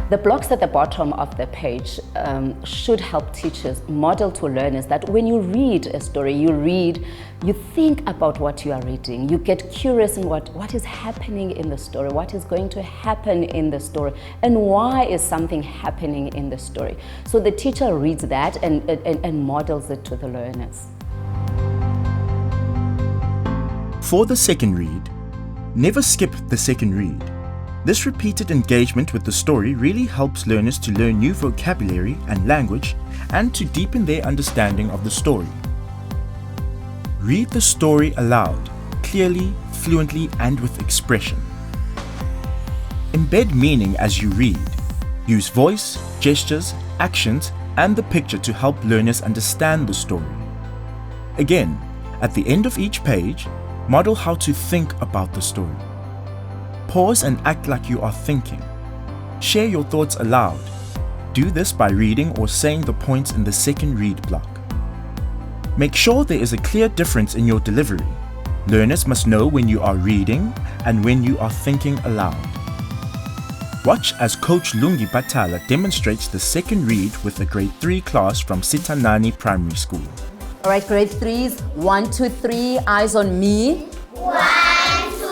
The blocks at the bottom of the page should help teachers model to learners that when you read a story, you think about what you are reading. You get curious in what is happening in the story, what is going to happen in the story, and why is something happening in the story. So the teacher reads that and models it to the learners. For the second read, never skip the second read. This repeated engagement with the story really helps learners to learn new vocabulary and language and to deepen their understanding of the story. Read the story aloud, clearly, fluently, and with expression. Embed meaning as you read. Use voice, gestures, actions, and the picture to help learners understand the story. Again, at the end of each page, model how to think about the story. Pause and act like you are thinking. Share your thoughts aloud. Do this by reading or saying the points in the second read block. Make sure there is a clear difference in your delivery. Learners must know when you are reading and when you are thinking aloud. Watch as Coach Lungi Batala demonstrates the second read with a grade 3 class from Sitanani Primary School. All right, grade 3s, 1, 2, 3, eyes on me. 1, 2,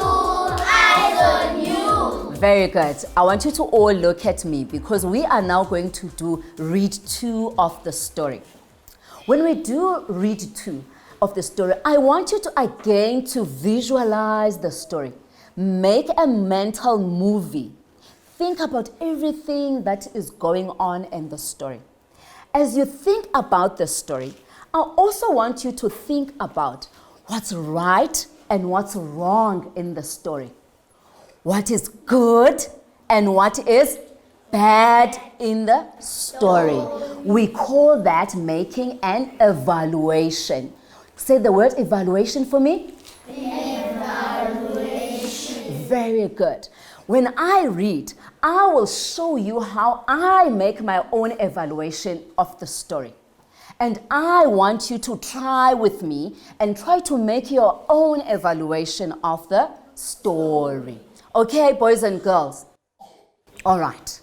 eyes on you. Very good. I want you to all look at me because we are now going to do read 2 of the story. When we do read 2 of the story, I want you to visualize the story. Make a mental movie. Think about everything that is going on in the story. As you think about the story, I also want you to think about what's right and what's wrong in the story. What is good and what is bad in the story. We call that making an evaluation. Say the word evaluation for me. Evaluation. Very good. When I read, I will show you how I make my own evaluation of the story. And I want you to try with me and try to make your own evaluation of the story. Okay, boys and girls? All right.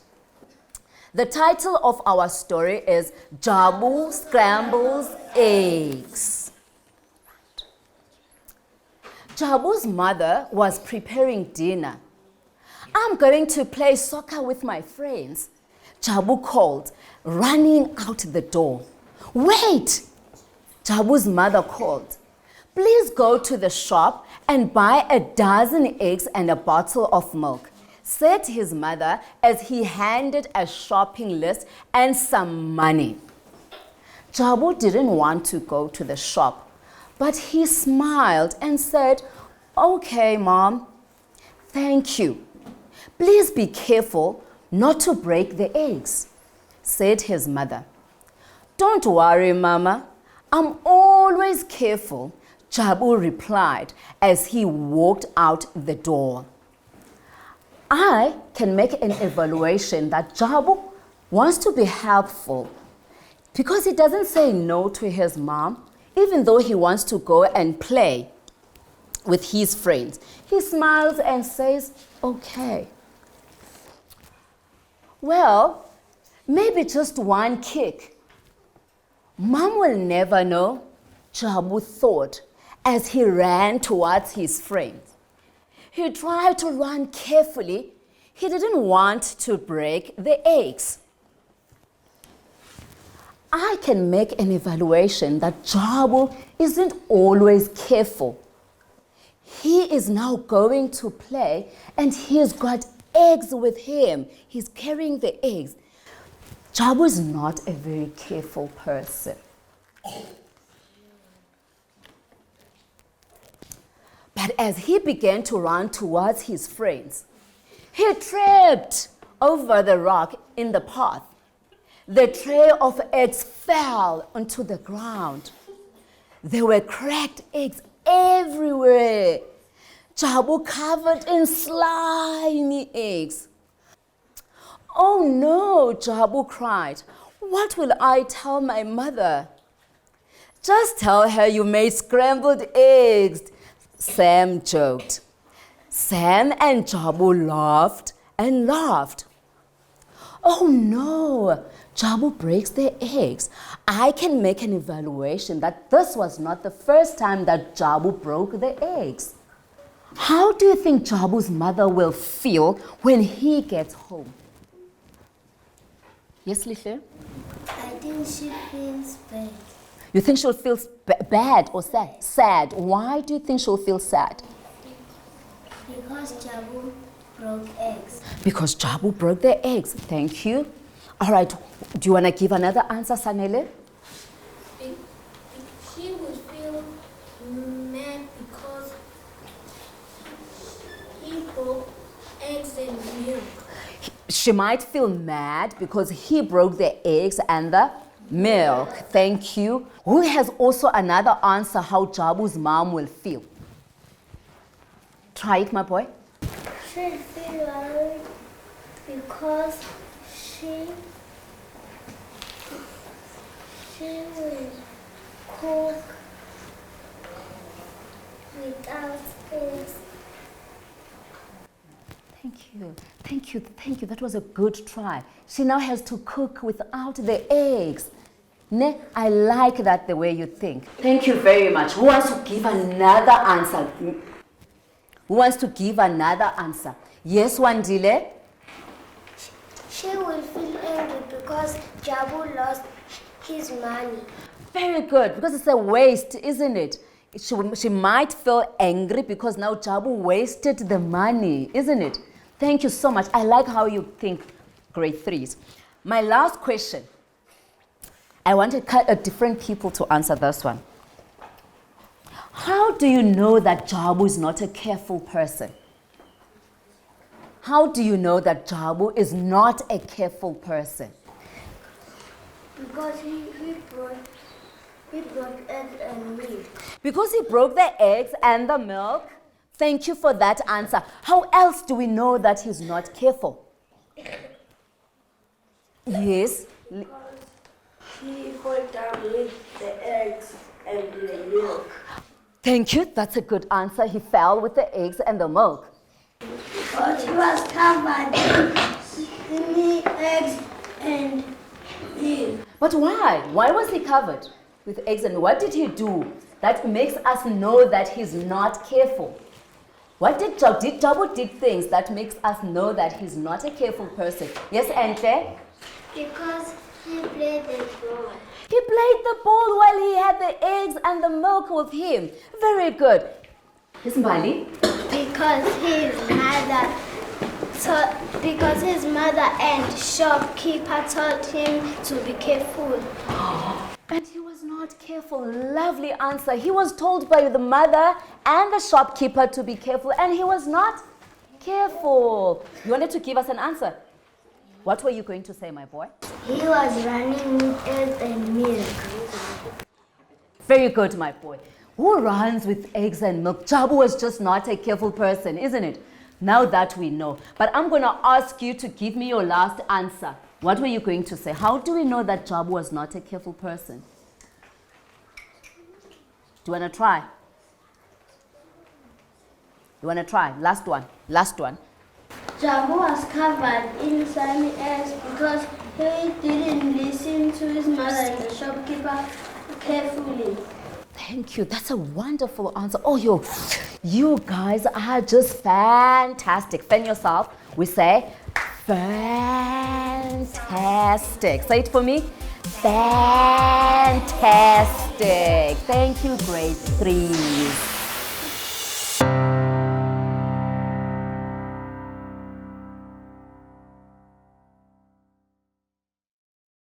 The title of our story is Jabu Scrambles Eggs. Jabu's mother was preparing dinner. I'm going to play soccer with my friends, Jabu called, running out the door. Wait! Jabu's mother called. Please go to the shop and buy a dozen eggs and a bottle of milk, said his mother as he handed a shopping list and some money. Jabu didn't want to go to the shop, but he smiled and said, "Okay, Mom, thank you. Please be careful not to break the eggs," said his mother. "Don't worry, Mama. I'm always careful," Jabu replied as he walked out the door. I can make an evaluation that Jabu wants to be helpful because he doesn't say no to his mom, even though he wants to go and play with his friends. He smiles and says, "Okay. Well, maybe just one kick. Mom will never know," Jabu thought as he ran towards his friends. He tried to run carefully. He didn't want to break the eggs. I can make an evaluation that Jabu isn't always careful. He is now going to play and he's got eggs with him. He's carrying the eggs. Jabu is not a very careful person. But as he began to run towards his friends, he tripped over the rock in the path. The tray of eggs fell onto the ground. There were cracked eggs everywhere. Jabu covered in slimy eggs. "Oh no," Jabu cried. "What will I tell my mother?" "Just tell her you made scrambled eggs," Sam joked. Sam and Jabu laughed and laughed. Oh no, Jabu breaks their eggs. I can make an evaluation that this was not the first time that Jabu broke the eggs. How do you think Jabu's mother will feel when he gets home? Yes, Lihle? I think she feels bad. You think she'll feel bad or sad? Sad. Why do you think she'll feel sad? Because Jabu broke eggs. Because Jabu broke their eggs. Thank you. All right. Do you want to give another answer, Sanele? She would feel mad because he broke eggs and milk. She might feel mad because he broke the eggs and the milk. Thank you. Who has also another answer how Jabu's mom will feel? Try it, my boy. She'll feel worried because she will cook without eggs. Thank you. Thank you. Thank you. That was a good try. She now has to cook without the eggs. Ne? I like that the way you think. Thank you very much. Who wants to give another answer? Who wants to give another answer? Yes, Wandile? She will feel angry because Jabu lost his money. Very good, because it's a waste, isn't it? She might feel angry because now Jabu wasted the money, isn't it? Thank you so much. I like how you think, grade 3s. My last question. I wanted different people to answer this one. How do you know that Jabu is not a careful person? How do you know that Jabu is not a careful person? Because he broke eggs and milk. Because he broke the eggs and the milk? Thank you for that answer. How else do we know that he's not careful? Yes? He fell down with the eggs and the milk. Thank you. That's a good answer. He fell with the eggs and the milk. But he was covered with eggs and milk. But why? Why was he covered with eggs and what did he do that makes us know that he's not careful? What did Jabu did things that makes us know that he's not a careful person? Yes, Antle? Because he played the ball. He played the ball while he had the eggs and the milk with him. Very good. Yes, Mbali? Because his mother and shopkeeper told him to be careful. And he was not careful. Lovely answer. He was told by the mother and the shopkeeper to be careful, and he was not careful. You wanted to give us an answer. What were you going to say, my boy? He was running with eggs and milk. Very good, my boy. Who runs with eggs and milk? Jabu was just not a careful person, isn't it? Now that we know. But I'm going to ask you to give me your last answer. What were you going to say? How do we know that Jabu was not a careful person? Do you want to try? You want to try? Last one. Last one. Jabu was covered in slimy eggs because he didn't listen to his mother and the shopkeeper carefully. Thank you. That's a wonderful answer. Oh, you guys are just fantastic. Fan yourself. We say fantastic. Say it for me. Fantastic. Thank you, grade 3s.